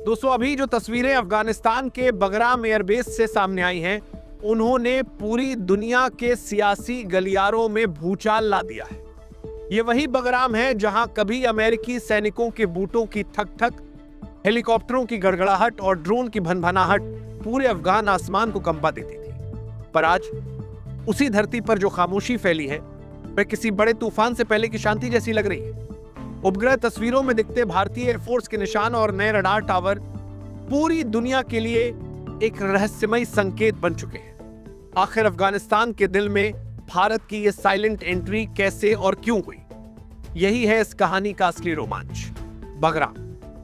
दोस्तों, अभी जो तस्वीरें अफगानिस्तान के बगराम एयरबेस से सामने आई हैं, उन्होंने पूरी दुनिया के सियासी गलियारों में भूचाल ला दिया है। ये वही बगराम है जहां कभी अमेरिकी सैनिकों के बूटों की ठक ठक, हेलीकॉप्टरों की गड़गड़ाहट और ड्रोन की भनभनाहट पूरे अफगान आसमान को कंपा देती थी। पर आज उसी धरती पर जो खामोशी फैली है, वह किसी बड़े तूफान से पहले की शांति जैसी लग रही है। उपग्रह तस्वीरों में दिखते भारतीय एयरफोर्स के निशान और नए रडार टावर पूरी दुनिया के लिए एक रहस्यमय संकेत बन चुके हैं। आखिर अफगानिस्तान के दिल में भारत की यह साइलेंट एंट्री कैसे और क्यों हुई? यही है इस कहानी का असली रोमांच। बगराम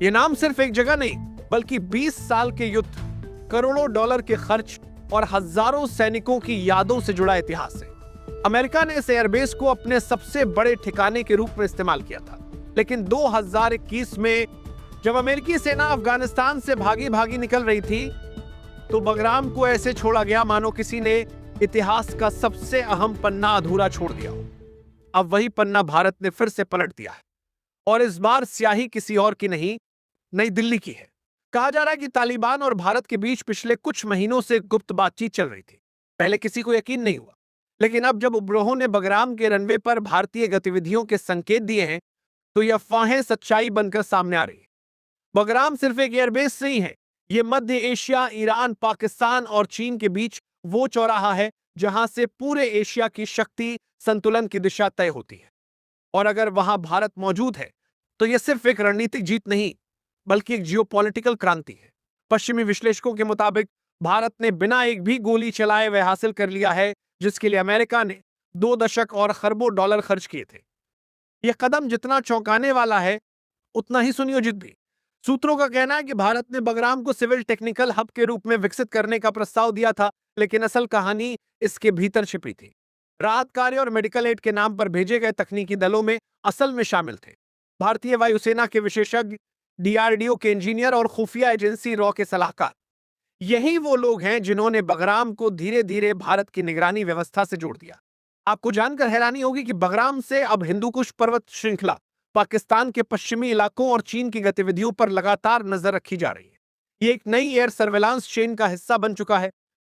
ये नाम सिर्फ एक जगह नहीं, बल्कि 20 साल के युद्ध, करोड़ों डॉलर के खर्च और हजारों सैनिकों की यादों से जुड़ा इतिहास है। अमेरिका ने इस एयरबेस को अपने सबसे बड़े ठिकाने के रूप में इस्तेमाल किया था, लेकिन 2021 में जब अमेरिकी सेना अफगानिस्तान से भागी भागी निकल रही थी, तो बगराम को ऐसे छोड़ा गया मानो किसी ने इतिहास का सबसे अहम पन्ना अधूरा छोड़ दिया हो। अब वही पन्ना भारत ने फिर से पलट दिया है, और इस बार स्याही किसी और की नहीं, नई दिल्ली की है। कहा जा रहा है कि तालिबान और भारत के बीच पिछले कुछ महीनों से गुप्त बातचीत चल रही थी। पहले किसी को यकीन नहीं हुआ, लेकिन अब जब उपग्रहों ने बगराम के रनवे पर भारतीय गतिविधियों के संकेत दिए हैं, तो यह अफवाहें सच्चाई बनकर सामने आ रही है। बगराम सिर्फ एक एयरबेस नहीं है, यह मध्य एशिया, ईरान, पाकिस्तान और चीन के बीच वो चौराहा है जहां से पूरे एशिया की शक्ति संतुलन की दिशा तय होती है। और अगर वहां भारत मौजूद है, तो यह सिर्फ एक रणनीतिक जीत नहीं, बल्कि एक जियोपॉलिटिकल क्रांति है। पश्चिमी विश्लेषकों के मुताबिक भारत ने बिना एक भी गोली चलाए वह हासिल कर लिया है जिसके लिए अमेरिका ने 2 दशक और खरबों डॉलर खर्च किए थे। यह कदम जितना चौंकाने वाला है, उतना ही सुनियोजित भी। सूत्रों का कहना है कि भारत ने बगराम को सिविल टेक्निकल हब के रूप में विकसित करने का प्रस्ताव दिया था, लेकिन असल कहानी इसके भीतर छिपी थी। राहत कार्य और मेडिकल एड के नाम पर भेजे गए तकनीकी दलों में असल में शामिल थे भारतीय वायुसेना के विशेषज्ञ, डीआरडीओ के इंजीनियर और खुफिया एजेंसी रॉ के सलाहकार। यही वो लोग हैं जिन्होंने बगराम को धीरे धीरे भारत की निगरानी व्यवस्था से जोड़ दिया। आपको जानकर हैरानी होगी कि बगराम से अब हिंदुकुश पर्वत श्रृंखला, पाकिस्तान के पश्चिमी इलाकों और चीन की गतिविधियों पर लगातार नजर रखी जा रही है। ये एक नई एयर सर्वेलांस चेन का हिस्सा बन चुका है,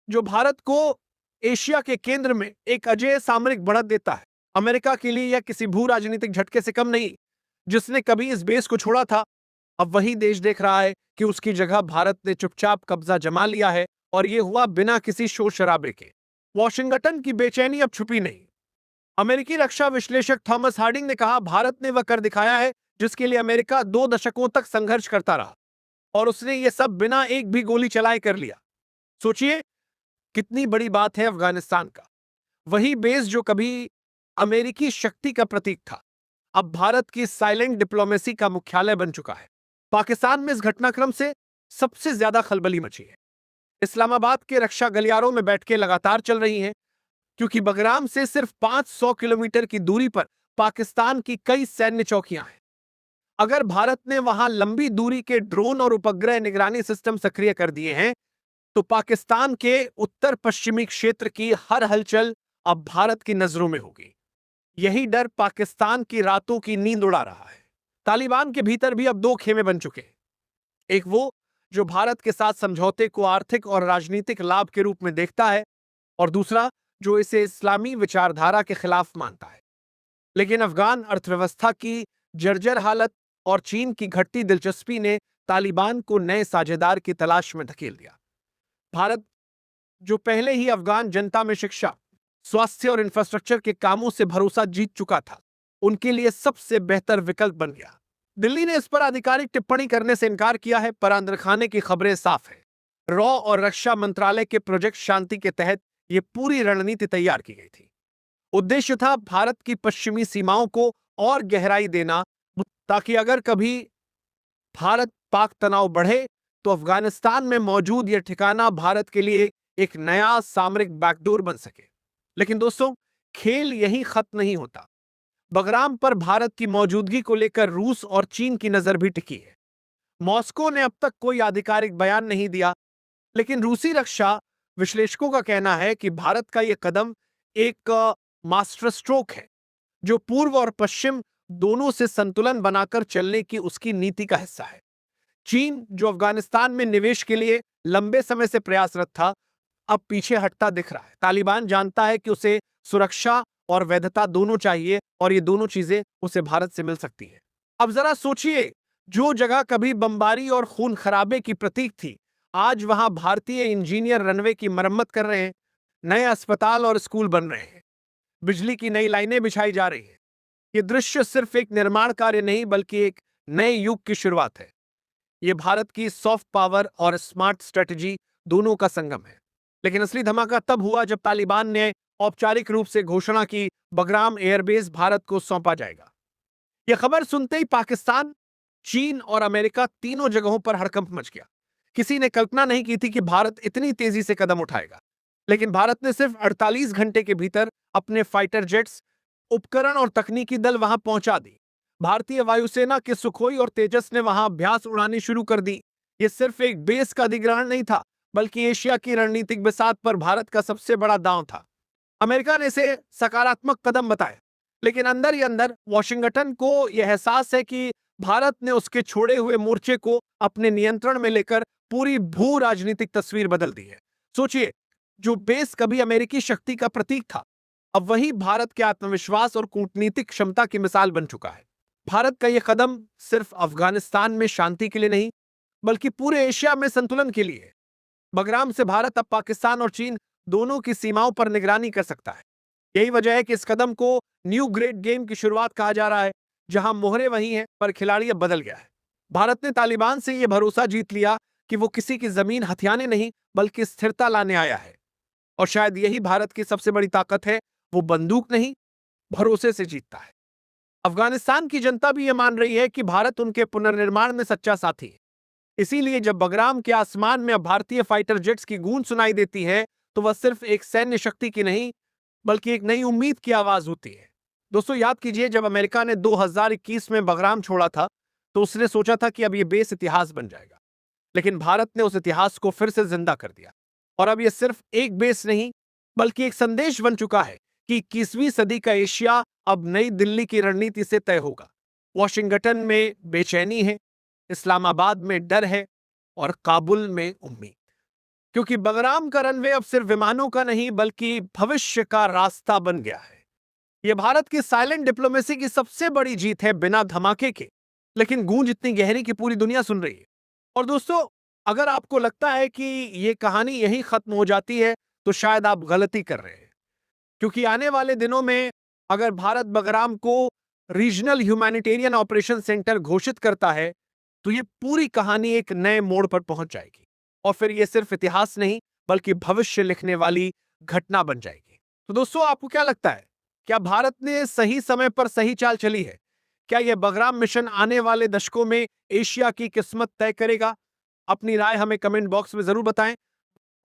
जो भारत को एशिया के केंद्र में एक अजेय सामरिक बढ़त देता है। अमेरिका के लिए यह किसी भू राजनीतिक झटके से कम नहीं। जिसने कभी इस बेस को छोड़ा था, अब वही देश देख रहा है कि उसकी जगह भारत ने चुपचाप कब्जा जमा लिया है, और यह हुआ बिना किसी शोर शराबे के। वॉशिंगटन की बेचैनी अब छुपी नहीं। अमेरिकी रक्षा विश्लेषक थॉमस हार्डिंग ने कहा, भारत ने वह कर दिखाया है जिसके लिए अमेरिका 2 दशकों तक संघर्ष करता रहा, और उसने यह सब बिना एक भी गोली चलाए कर लिया। सोचिए कितनी बड़ी बात है। अफगानिस्तान का वही बेस जो कभी अमेरिकी शक्ति का प्रतीक था, अब भारत की साइलेंट डिप्लोमेसी का मुख्यालय बन चुका है। पाकिस्तान में इस घटनाक्रम से सबसे ज्यादा खलबली मची है। इस्लामाबाद के रक्षा गलियारों में बैठकें लगातार चल रही हैं, क्योंकि बगराम से सिर्फ 500 किलोमीटर की दूरी पर पाकिस्तान की कई सैन्य चौकियां हैं। अगर भारत ने वहां लंबी दूरी के ड्रोन और उपग्रह निगरानी सिस्टम सक्रिय कर दिए हैं, तो पाकिस्तान के उत्तर पश्चिमी क्षेत्र की हर हलचल अब भारत की नजरों में होगी। यही डर पाकिस्तान की रातों की नींद उड़ा रहा है। तालिबान के भीतर भी अब 2 खेमे बन चुके हैं। एक वो जो भारत के साथ समझौते को आर्थिक और राजनीतिक लाभ के रूप में देखता है, और दूसरा जो इसे इस्लामी विचारधारा के खिलाफ मानता है। लेकिन अफगान अर्थव्यवस्था की जर्जर हालत और चीन की घटती दिलचस्पी ने तालिबान को नए साझेदार की तलाश में धकेल दिया। भारत, जो पहले ही अफगान जनता में शिक्षा, स्वास्थ्य और इंफ्रास्ट्रक्चर के कामों से भरोसा जीत चुका था, उनके लिए सबसे बेहतर विकल्प बन गया। दिल्ली ने इस पर आधिकारिक टिप्पणी करने से इनकार किया है, पर अंदर खाने की खबरें साफ है। रॉ और रक्षा मंत्रालय के प्रोजेक्ट शांति के तहत यह पूरी रणनीति तैयार की गई थी। उद्देश्य था भारत की पश्चिमी सीमाओं को और गहराई देना, ताकि अगर कभी भारत पाक तनाव बढ़े, तो अफगानिस्तान में मौजूद यह ठिकाना भारत के लिए एक नया सामरिक बैकडोर बन सके। लेकिन दोस्तों, खेल यहीं खत्म नहीं होता। बगराम पर भारत की मौजूदगी को लेकर रूस और चीन की नजर भी टिकी है। मॉस्को ने अब तक कोई आधिकारिक बयान नहीं दिया, लेकिन रूसी रक्षा विश्लेषकों का कहना है कि भारत का यह कदम एक मास्टर स्ट्रोक है, जो पूर्व और पश्चिम दोनों से संतुलन बनाकर चलने की उसकी नीति का हिस्सा है। चीन, जो अफगानिस्तान में निवेश के लिए लंबे समय से प्रयासरत था, अब पीछे हटता दिख रहा है। तालिबान जानता है कि उसे सुरक्षा और वैधता दोनों चाहिए और ये दोनों चीजें उसे भारत से मिल सकती है। अब जरा सोचिए, जो जगह कभी बमबारी और खून खराबे की प्रतीक थी, आज वहां भारतीय इंजीनियर रनवे की मरम्मत कर रहे हैं, नए अस्पताल और स्कूल बन रहे हैं, बिजली की नई लाइनें बिछाई जा रही हैं। ये दृश्य सिर्फ एक निर्माण कार्य नहीं बल्कि एक नए युग की शुरुआत है। ये भारत की सॉफ्ट पावर और स्मार्ट स्ट्रेटजी दोनों का संगम है। लेकिन असली धमाका तब हुआ जब तालिबान ने औपचारिक रूप से घोषणा की, बगराम एयरबेस भारत को सौंपा जाएगा। यह खबर सुनते ही पाकिस्तान, चीन और अमेरिका तीनों जगहों पर हड़कंप मच गया। किसी ने कल्पना नहीं की थी कि भारत इतनी तेजी से कदम उठाएगा, लेकिन भारत ने सिर्फ 48 घंटे के भीतर अपने फाइटर जेट्स, उपकरण और तकनीकी दल वहां पहुंचा दी। भारतीय वायुसेना के सुखोई और तेजस ने वहां अभ्यास उड़ानी शुरू कर दी। यह सिर्फ एक बेस का अधिग्रहण नहीं था, बल्कि एशिया की रणनीतिक बिसात पर भारत का सबसे बड़ा दांव था। अमेरिका ने इसे सकारात्मक कदम बताया, लेकिन अंदर ही अंदर वॉशिंगटन को यह एहसास है कि भारत ने उसके छोड़े हुए मोर्चे को अपने नियंत्रण में लेकर पूरी भू राजनीतिक तस्वीर बदल दी है। सोचिए, जो बेस कभी अमेरिकी शक्ति का प्रतीक था, अब वही भारत के आत्मविश्वास और कूटनीतिक क्षमता की मिसाल बन चुका है। भारत का यह कदम सिर्फ अफगानिस्तान में शांति के लिए नहीं, बल्कि पूरे एशिया में संतुलन के लिए है। बगराम से भारत अब पाकिस्तान और चीन दोनों की सीमाओं पर निगरानी कर सकता है। यही वजह है कि इस कदम को न्यू ग्रेट गेम की शुरुआत कहा जा रहा है, जहां मोहरे वही हैं पर खिलाड़ी अब बदल गया है। भारत ने तालिबान से यह भरोसा जीत लिया कि वो किसी की जमीन हथियाने नहीं बल्कि स्थिरता लाने आया है। और शायद यही भारत की सबसे बड़ी ताकत है, वो बंदूक नहीं, भरोसे से जीतता है। अफगानिस्तान की जनता भी यह मान रही है कि भारत उनके पुनर्निर्माण में सच्चा साथी है। इसीलिए जब बगराम के आसमान में अब भारतीय फाइटर जेट्स की गूंज सुनाई देती है, तो वह सिर्फ एक सैन्य शक्ति की नहीं, बल्कि एक नई उम्मीद की आवाज होती है। दोस्तों, याद कीजिए, जब अमेरिका ने 2021 में बगराम छोड़ा था, तो उसने सोचा था कि अब यह बेस इतिहास बन जाएगा। लेकिन भारत ने उस इतिहास को फिर से जिंदा कर दिया, और अब यह सिर्फ एक बेस नहीं, बल्कि एक संदेश बन चुका है कि 21वीं सदी का एशिया अब नई दिल्ली की रणनीति से तय होगा। वॉशिंगटन में बेचैनी है, इस्लामाबाद में डर है और काबुल में उम्मीद, क्योंकि बगराम का रनवे अब सिर्फ विमानों का नहीं बल्कि भविष्य का रास्ता बन गया है। यह भारत की साइलेंट डिप्लोमेसी की सबसे बड़ी जीत है, बिना धमाके के, लेकिन गूंज इतनी गहरी कि पूरी दुनिया सुन रही है। और दोस्तों, अगर आपको लगता है कि यह कहानी यहीं खत्म हो जाती है, तो शायद आप गलती कर रहे हैं, क्योंकि आने वाले दिनों में अगर भारत बगराम को रीजनल ह्यूमैनिटेरियन ऑपरेशन सेंटर घोषित करता है, तो ये पूरी कहानी एक नए मोड़ पर पहुंच जाएगी, और फिर ये सिर्फ इतिहास नहीं बल्कि भविष्य लिखने वाली घटना बन जाएगी। तो दोस्तों, आपको क्या लगता है, क्या भारत ने सही समय पर सही चाल चली है? क्या यह बगराम मिशन आने वाले दशकों में एशिया की किस्मत तय करेगा? अपनी राय हमें कमेंट बॉक्स में जरूर बताएं,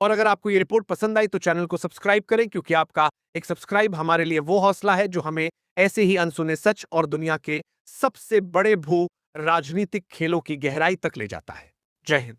और अगर आपको ये रिपोर्ट पसंद आई तो चैनल को सब्सक्राइब करें, क्योंकि आपका एक सब्सक्राइब हमारे लिए वो हौसला है जो हमें ऐसे ही अनसुने सच और दुनिया के सबसे बड़े भू राजनीतिक खेलों की गहराई तक ले जाता है। जय हिंद।